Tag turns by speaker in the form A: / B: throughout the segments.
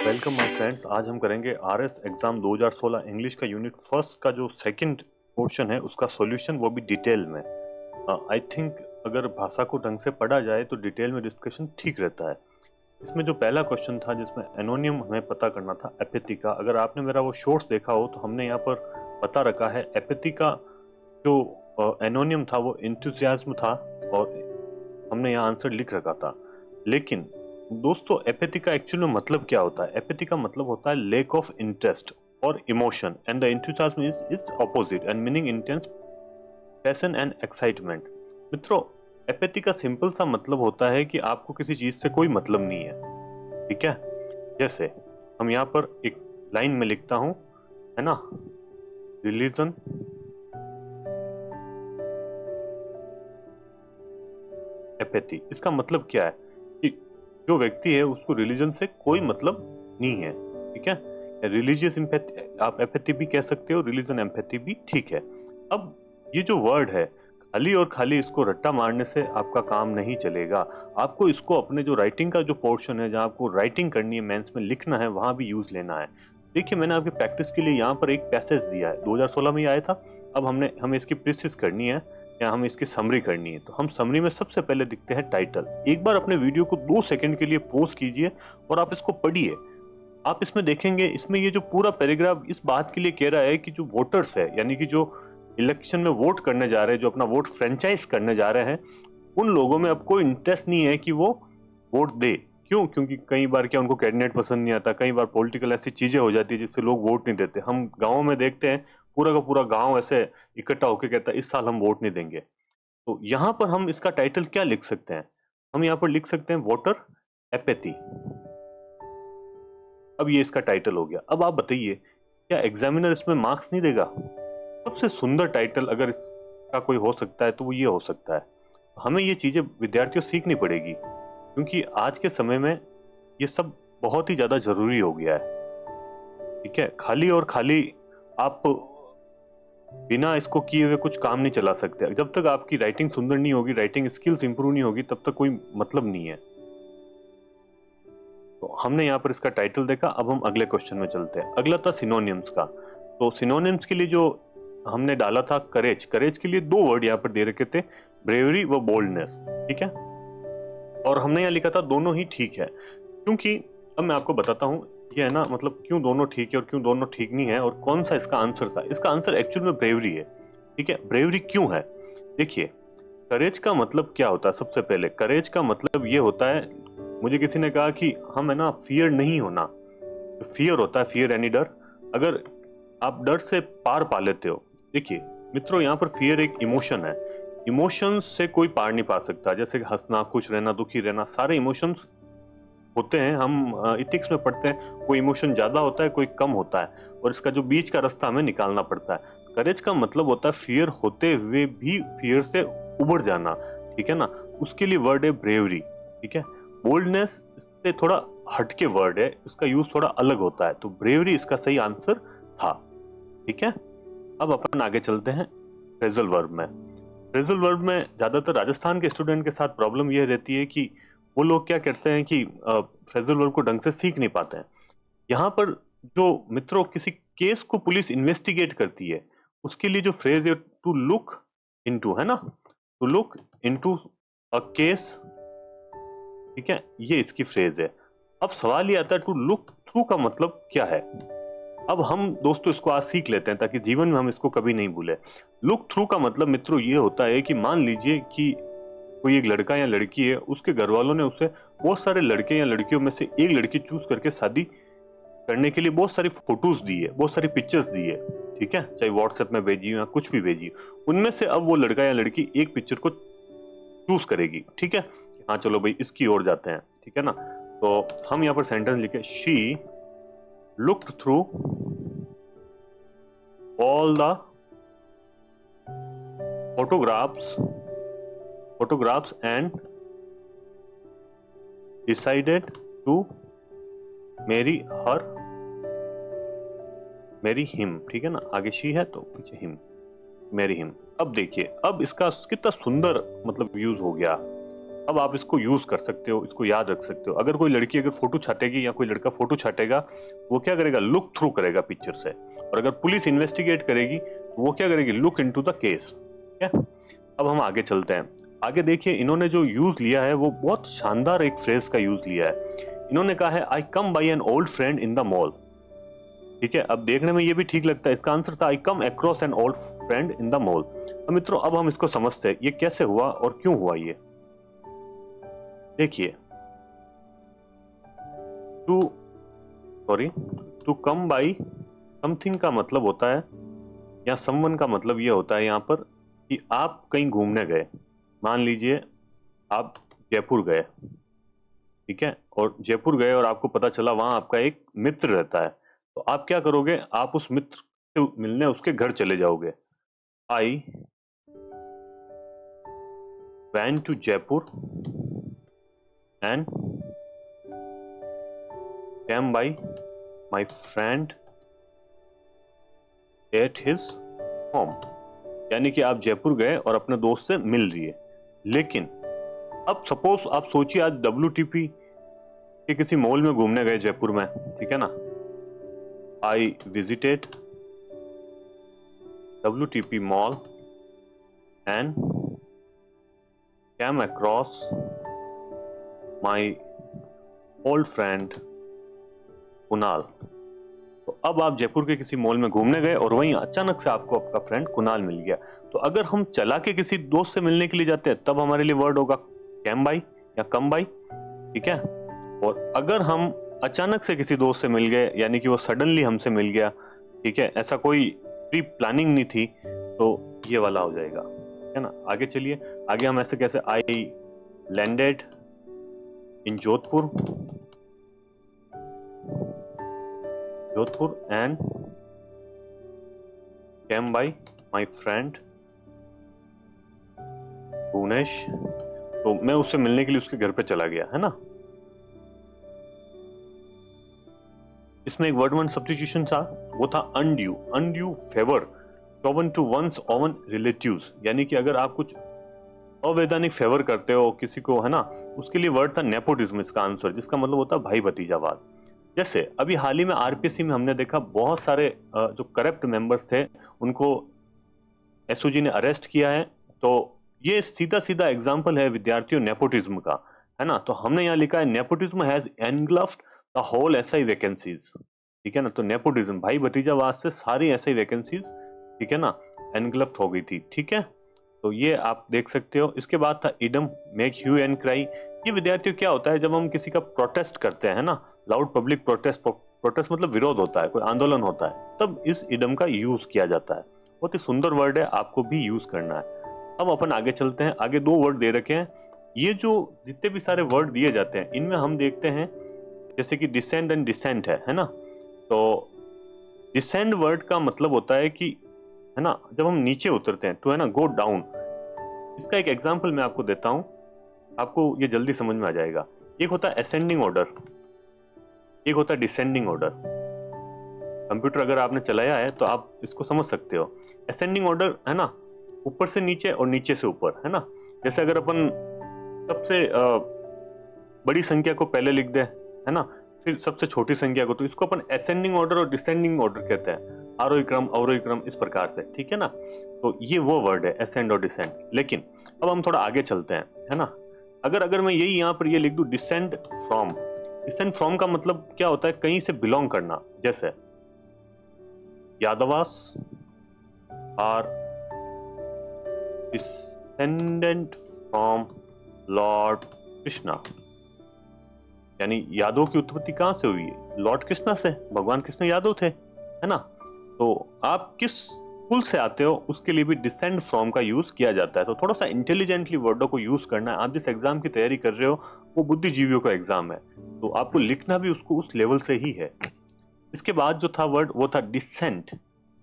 A: Welcome my friends. आज हम करेंगे आरएस एग्जाम 2016 इंग्लिश का यूनिट फर्स्ट का जो सेकंड पोर्शन है उसका सॉल्यूशन, वो भी डिटेल में। आई थिंक अगर भाषा को ढंग से पढ़ा जाए तो डिटेल में डिस्कशन ठीक रहता है। इसमें जो पहला क्वेश्चन था जिसमें एनोनियम हमें पता करना था एपेथी का, अगर आपने मेरा वो शॉर्ट्स देखा हो तो हमने यहाँ पर बता रखा है एपेथी का जो एनोनियम था वो इंथुसियाज्म था और हमने यहाँ आंसर लिख रखा था। लेकिन दोस्तों एपेथी का एक्चुअल में मतलब क्या होता है? एपेथी का मतलब होता है लेक ऑफ इंटरेस्ट और emotion, and the enthusiasm is it's opposite and meaning intense passion and excitement. मित्रों, एपेथी का सिंपल सा मतलब होता है कि आपको किसी चीज से कोई मतलब नहीं है। ठीक है, जैसे हम यहाँ पर एक लाइन में लिखता हूं, है ना, रिलीजन एपेथी। इसका मतलब क्या है कि जो व्यक्ति है उसको रिलीजन से कोई मतलब नहीं है। ठीक है, रिलीजियस एम्पैथी आप एपेथी भी कह सकते हो, रिलीजन एम्पैथी भी ठीक है। अब ये जो वर्ड है, खाली और खाली इसको रट्टा मारने से आपका काम नहीं चलेगा। आपको इसको अपने जो राइटिंग का जो पोर्शन है, जहां आपको राइटिंग करनी है, मेंस में लिखना है, वहां भी यूज लेना है। देखिए, मैंने आपकी प्रैक्टिस के लिए यहाँ पर एक पैसेज दिया है, 2016 में ही आया था। अब हमें इसकी प्रेसिस करनी है या हमें इसकी समरी करनी है। तो हम समरी में सबसे पहले दिखते हैं टाइटल। एक बार अपने वीडियो को 2 सेकंड के लिए पॉज कीजिए और आप इसको पढ़िए। आप इसमें देखेंगे, इसमें ये जो पूरा पैराग्राफ इस बात के लिए कह रहा है कि जो वोटर्स है, यानी कि जो इलेक्शन में वोट करने जा रहे हैं, जो अपना वोट फ्रेंचाइज करने जा रहे हैं, उन लोगों में अब कोई इंटरेस्ट नहीं है कि वो वोट दे। क्यों? क्योंकि कई बार क्या, उनको कैंडिडेट पसंद नहीं आता, कई बार पॉलिटिकल ऐसी चीजें हो जाती है जिससे लोग वोट नहीं देते। हम गाँव में देखते हैं, पूरा का पूरा गाँव ऐसे इकट्ठा होकर कहता है इस साल हम वोट नहीं देंगे। तो यहां पर हम इसका टाइटल क्या लिख सकते हैं? हम यहां पर लिख सकते हैं वोटर एपेथी। अब ये इसका टाइटल हो गया। अब आप बताइए, क्या एग्जामिनर इसमें मार्क्स नहीं देगा? सबसे सुंदर टाइटल अगर इसका कोई हो सकता है तो वो ये हो सकता है। हमें ये चीजें विद्यार्थियों सीखनी पड़ेगी, क्योंकि आज के समय में ये सब बहुत ही ज्यादा जरूरी हो गया है। ठीक है, खाली और खाली आप बिना इसको किए हुए कुछ काम नहीं चला सकते। जब तक आपकी राइटिंग सुंदर नहीं होगी, राइटिंग स्किल्स इंप्रूव नहीं होगी, तब तक कोई मतलब नहीं है। तो हमने यहाँ पर इसका टाइटल देखा। अब हम अगले क्वेश्चन में चलते हैं। अगला था सिनोनिम्स का। तो सिनोनिम्स के लिए जो हमने डाला था करेज, करेज के लिए 2 वर्ड यहाँ पर दे रखे थे, ब्रेवरी व बोल्डनेस। ठीक है, और हमने यहाँ लिखा था दोनों ही ठीक है। क्योंकि अब मैं आपको बताता हूँ ये है ना, मतलब क्यों दोनों ठीक है और क्यों दोनों ठीक नहीं है, और कौन सा इसका आंसर था। इसका आंसर एक्चुअल में ब्रेवरी है। ठीक है, ब्रेवरी क्यों है? देखिए, करेज का मतलब क्या होता है? सबसे पहले करेज का मतलब ये होता है, मुझे किसी ने कहा कि हम है ना फियर नहीं होना। फियर होता है, फियर यानी डर। अगर आप डर से पार पा लेते हो। देखिए मित्रों, यहाँ पर फियर एक इमोशन है। इमोशंस से कोई पार नहीं पा सकता। जैसे कि हंसना, खुश रहना, दुखी रहना, सारे इमोशंस होते हैं। हम इथिक्स में पढ़ते हैं, कोई इमोशन ज्यादा होता है, कोई कम होता है, और इसका जो बीच का रास्ता हमें निकालना पड़ता है। करेज का मतलब होता है फियर होते हुए भी फियर से उबर जाना। ठीक है ना, उसके लिए वर्ड है ब्रेवरी। ठीक है, बोल्डनेस इससे थोड़ा हटके वर्ड है, इसका यूज थोड़ा अलग होता है। तो ब्रेवरी इसका सही आंसर था। ठीक है, अब अपन आगे चलते हैं फ्रेजल वर्ब में। फ्रेजल वर्ब में ज्यादातर राजस्थान के स्टूडेंट के साथ प्रॉब्लम यह रहती है कि वो लोग क्या करते हैं कि फ्रेजल वर्ब को ढंग से सीख नहीं पाते हैं। यहाँ पर जो मित्रों किसी केस को पुलिस इन्वेस्टिगेट करती है, उसके लिए जो फ्रेज है टू लुक इनटू, है ना, to look into a case. ठीक है, ये इसकी फ्रेज है। अब सवाल ये आता है टू लुक थ्रू का मतलब क्या है? अब हम दोस्तों इसको आज सीख लेते हैं ताकि जीवन में हम इसको कभी नहीं भूले। लुक थ्रू का मतलब मित्रों ये होता है कि मान लीजिए कि कोई एक लड़का या लड़की है, उसके घर वालों ने उसे बहुत सारे लड़के या लड़कियों में से एक लड़की चूज करके शादी करने के लिए बहुत सारी फोटोज दी है, बहुत सारी पिक्चर्स दी है। ठीक है, चाहे व्हाट्सएप में भेजी हो या कुछ भी भेजी हो, उनमें से अब वो लड़का या लड़की एक पिक्चर को चूज करेगी। ठीक है, हाँ चलो भाई इसकी ओर जाते हैं। ठीक है ना, तो हम यहाँ पर सेंटेंस लिखे, she looked through all the photographs and decided to marry him। ठीक है ना, आगे शी है तो पीछे हिम, मैरी हिम। अब देखिए, अब इसका कितना सुंदर मतलब यूज हो गया। अब आप इसको यूज कर सकते हो, इसको याद रख सकते हो। अगर कोई लड़की अगर फोटो छाटेगी या कोई लड़का फोटो छाटेगा, वो क्या करेगा, लुक थ्रू करेगा पिक्चर से। और अगर पुलिस इन्वेस्टिगेट करेगी तो वो क्या करेगी, लुक इनटू द केस। अब हम आगे चलते हैं। आगे देखिए, इन्होंने जो यूज लिया है वो बहुत शानदार एक फ्रेज का यूज लिया है। इन्होंने कहा है I come by an old friend in the mall. ठीक है, अब देखने में ये भी ठीक लगता है। इसका आंसर था I come across an old friend in the mall. तो मित्रों, अब हम इसको समझते हैं ये कैसे हुआ और क्यों हुआ। ये देखिए, टू कम बाई समथिंग का मतलब होता है, या समवन का मतलब ये होता है यहाँ पर कि आप कहीं घूमने गए। मान लीजिए आप जयपुर गए, ठीक है, और जयपुर गए और आपको पता चला वहां आपका एक मित्र रहता है। तो आप क्या करोगे, आप उस मित्र से मिलने उसके घर चले जाओगे। आई went to Jaipur and came by my friend at his home। यानी कि आप जयपुर गए और अपने दोस्त से मिल लिए। लेकिन अब सपोज आप सोचिए आज WTP के किसी मॉल में घूमने गए जयपुर में, ठीक है ना। I visited WTP mall and came across my old friend Kunal. तो अब आप जयपुर के किसी मॉल में घूमने गए और वहीं अचानक से आपको आपका फ्रेंड कुणाल मिल गया। तो अगर हम चला के किसी दोस्त से मिलने के लिए जाते हैं तब हमारे लिए वर्ड होगा कैम बाई या कम बाई, ठीक है। और अगर हम अचानक से किसी दोस्त से मिल गए, यानी कि वो सडनली हमसे मिल गया, ठीक है, ऐसा कोई प्री प्लानिंग नहीं थी, तो ये वाला हो जाएगा, है ना। आगे चलिए, आगे हम ऐसे कैसे, I landed in Jodhpur and came by my friend Bhuvnesh. तो मैं उससे मिलने के लिए उसके घर पे चला गया, है ना। इसमें एक वर्ड वन सब्स्टिट्यूशन था, वो था undue favour shown to one's own relatives. यानी कि अगर आप कुछ अवैधानिक फेवर करते हो किसी को, है ना, उसके लिए वर्ड था नेपोटिज्म इसका आंसर, जिसका मतलब होता है भाई भतीजावाद। जैसे अभी हाल ही में आरपीएससी में हमने देखा बहुत सारे जो करप्ट मेंबर्स थे उनको एसओजी ने अरेस्ट किया है। तो ये सीधा सीधा एग्जांपल है विद्यार्थियों नेपोटिज्म का, है ना। तो हमने यहाँ लिखा है nepotism has engulfed the whole SI vacancies, ठीक है ना। तो नेपोटिज्म भाई भतीजावाद से सारी एसआई वैकेंसीज, ठीक है ना, एनग्लफ्ड हो गई थी, ठीक है। तो ये आप देख सकते हो। इसके बाद था idiom make hue and cry. ये विद्यार्थियों क्या होता है, जब हम किसी का प्रोटेस्ट करते हैं ना, लाउड पब्लिक प्रोटेस्ट मतलब विरोध होता है, कोई आंदोलन होता है, तब इस इडम का यूज किया जाता है। बहुत ही सुंदर वर्ड है, आपको भी यूज करना है। अब अपन आगे चलते हैं। आगे दो वर्ड दे रखे हैं। ये जो जितने भी सारे वर्ड दिए जाते हैं इनमें हम देखते हैं जैसे कि डिसेंड एंड डिसेंट है ना। तो डिसेंड वर्ड का मतलब होता है कि, है ना, जब हम नीचे उतरते हैं तो, है ना, गो डाउन। इसका एक एग्जांपल मैं आपको देता हूं, आपको ये जल्दी समझ में आ जाएगा। एक होता है असेंडिंग ऑर्डर, एक होता है डिसेंडिंग ऑर्डर। कंप्यूटर अगर आपने चलाया है तो आप इसको समझ सकते हो। असेंडिंग ऑर्डर, है ना, ऊपर से नीचे और नीचे से ऊपर, है ना। जैसे अगर अपन सबसे बड़ी संख्या को पहले लिख दे, है ना, फिर सबसे छोटी संख्या को, तो इसको अपन असेंडिंग ऑर्डर और डिसेंडिंग ऑर्डर कहते हैं, आरोही क्रम अवरोही क्रम, इस प्रकार से, ठीक है ना। तो ये वो वर्ड है असेंड और डिसेंड। लेकिन अब हम थोड़ा आगे चलते हैं, है ना। अगर मैं यही यहाँ पर ये लिख दूं डिसेंड फ्रॉम, डिसेंड फ्रॉम का मतलब क्या होता है, कहीं से बिलोंग करना। जैसे Yadavas are descendant from lord Krishna, यानी यादव की उत्पत्ति कहां से हुई है, लॉर्ड कृष्णा से। भगवान कृष्ण यादव थे, है ना। तो आप किस कुल से आते हो उसके लिए भी डिसेंड फ्रॉम का यूज किया जाता है। तो थोड़ा सा इंटेलिजेंटली वर्डों को यूज करना है। आप जिस एग्जाम की तैयारी कर रहे हो वो बुद्धिजीवियों का एग्जाम है, तो आपको लिखना भी उसको उस लेवल से ही है। इसके बाद जो था वर्ड वो था डिसेंट।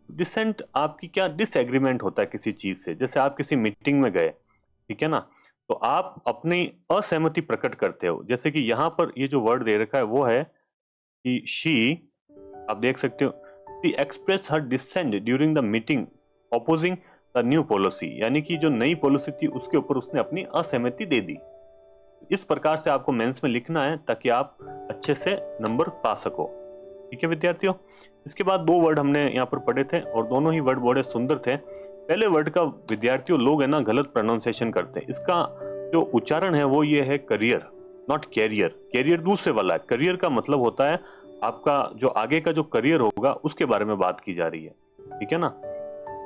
A: डिसेंट आपकी क्या डिसएग्रीमेंट होता है किसी चीज से। जैसे आप किसी मीटिंग में गए, ठीक है ना, तो आप अपनी असहमति प्रकट करते हो। जैसे कि यहाँ पर ये जो वर्ड दे रखा है वो है कि शी, आप देख सकते हो, she express her dissent during the meeting opposing the new policy, यानी कि जो नई पॉलिसी थी उसके ऊपर उसने अपनी असहमति दे दी, इस प्रकार से आपको मेंस में लिखना है ताकि आप अच्छे से नंबर पा सको। ठीक है विद्यार्थियों, इसके बाद दो वर्ड हमने यहाँ पर पढ़े थे और दोनों ही वर्ड बड़े सुंदर थे। पहले वर्ड का विद्यार्थियों लोग है ना गलत प्रोनाउंसिएशन करते हैं। इसका जो उच्चारण है वो ये है करियर, नॉट कैरियर। कैरियर दूसरे वाला है, करियर का मतलब होता है आपका जो आगे का जो करियर होगा उसके बारे में बात की जा रही है। ठीक है ना,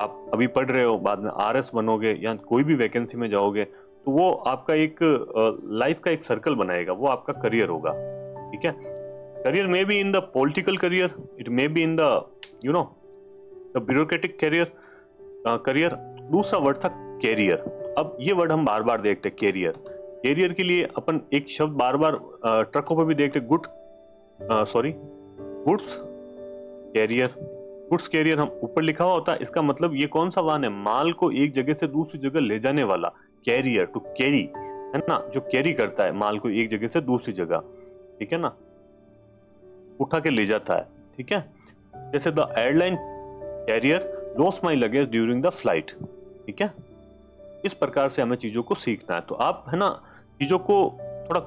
A: आप अभी पढ़ रहे हो, बाद में आरएस बनोगे या कोई भी वैकेंसी में जाओगे तो वो आपका एक लाइफ का एक सर्कल बनाएगा, वो आपका करियर होगा। ठीक है, career may be in the political career, it may be in the you know the bureaucratic career career. दूसरा वर्ड था कैरियर। अब ये वर्ड हम बार बार देखते हैं, कैरियर। कैरियर के लिए अपन एक शब्द बार बार ट्रकों पर भी देखते, गुड्स कैरियर। गुड्स कैरियर हम ऊपर लिखा हुआ होता है, इसका मतलब ये कौन सा वाहन है, माल को एक जगह से दूसरी जगह ले जाने वाला। कैरियर, टू कैरी, है ना, जो कैरी करता है माल को एक जगह से दूसरी जगह। ठीक है ना, उठा के ले जाता है। ठीक है, जैसे the airline carrier lost my luggage during the flight. ठीक है, इस प्रकार से हमें चीजों को सीखना है। तो आप है ना चीजों को थोड़ा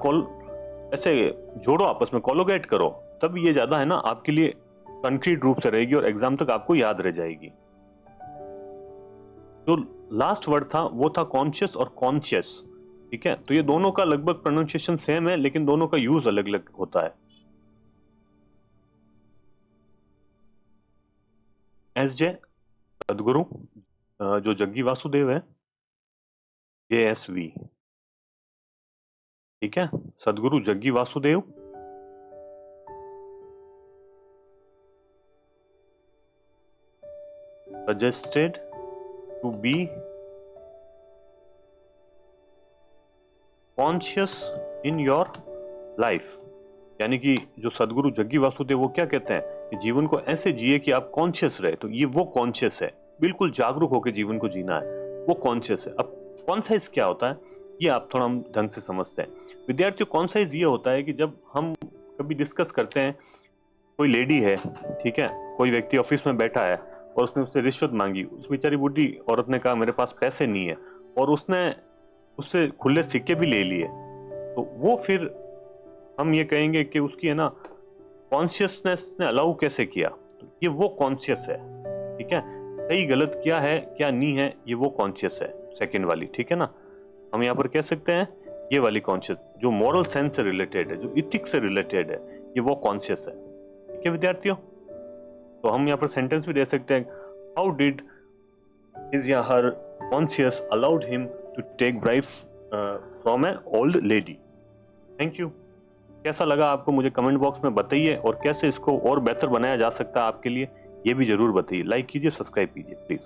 A: ऐसे जोड़ो, आपस में कोलोगेट करो, तब ये ज्यादा है ना आपके लिए कंक्रीट रूप से रहेगी और एग्जाम तक आपको याद रह जाएगी। जो लास्ट वर्ड था वो था कॉन्शियस और कॉन्शियस। ठीक है, तो ये दोनों का लगभग प्रोनाउंसिएशन सेम है लेकिन दोनों का यूज अलग अलग होता है। एस जे सदगुरु, जो जग्गी वासुदेव है, JSV। ठीक है, सदगुरु Jaggi Vasudev, suggested to be conscious in your life। यानी कि जो सदगुरु जग्गी वासुदेव वो क्या कहते हैं कि जीवन को ऐसे जिए कि आप कॉन्शियस रहे। तो ये वो कॉन्शियस है, बिल्कुल जागरूक होकर जीवन को जीना है, वो कॉन्शियस है। अब कॉन्साइज क्या होता है ये आप थोड़ा हम ढंग से समझते हैं विद्यार्थियों। कॉन्साइज ये होता है कि जब हम कभी डिस्कस करते हैं, कोई लेडी है, ठीक है, कोई व्यक्ति ऑफिस में बैठा है और उसने उससे रिश्वत मांगी, उस बेचारी बूढ़ी औरत ने कहा मेरे पास पैसे नहीं है, और उसने उससे खुले सिक्के भी ले लिए, तो वो फिर हम ये कहेंगे कि उसकी है ना कॉन्शियसनेस ने अलाउ कैसे किया। तो ये वो कॉन्शियस है। ठीक है, सही गलत क्या है क्या नहीं है ये वो कॉन्शियस है, सेकंड वाली। ठीक है ना, हम यहाँ पर कह सकते हैं ये वाली कॉन्शियस जो मॉरल सेंस से रिलेटेड है, जो इथिक्स से रिलेटेड है, ये वो कॉन्शियस है। ठीक है विद्यार्थियों, तो हम यहाँ पर सेंटेंस भी दे सकते हैं, हाउ डिड हिज या her conscious allowed him to take bribe from a old lady. Thank you. कैसा लगा आपको मुझे कमेंट बॉक्स में बताइए, और कैसे इसको और बेहतर बनाया जा सकता है आपके लिए ये भी जरूर बताइए। लाइक कीजिए, सब्सक्राइब कीजिए प्लीज।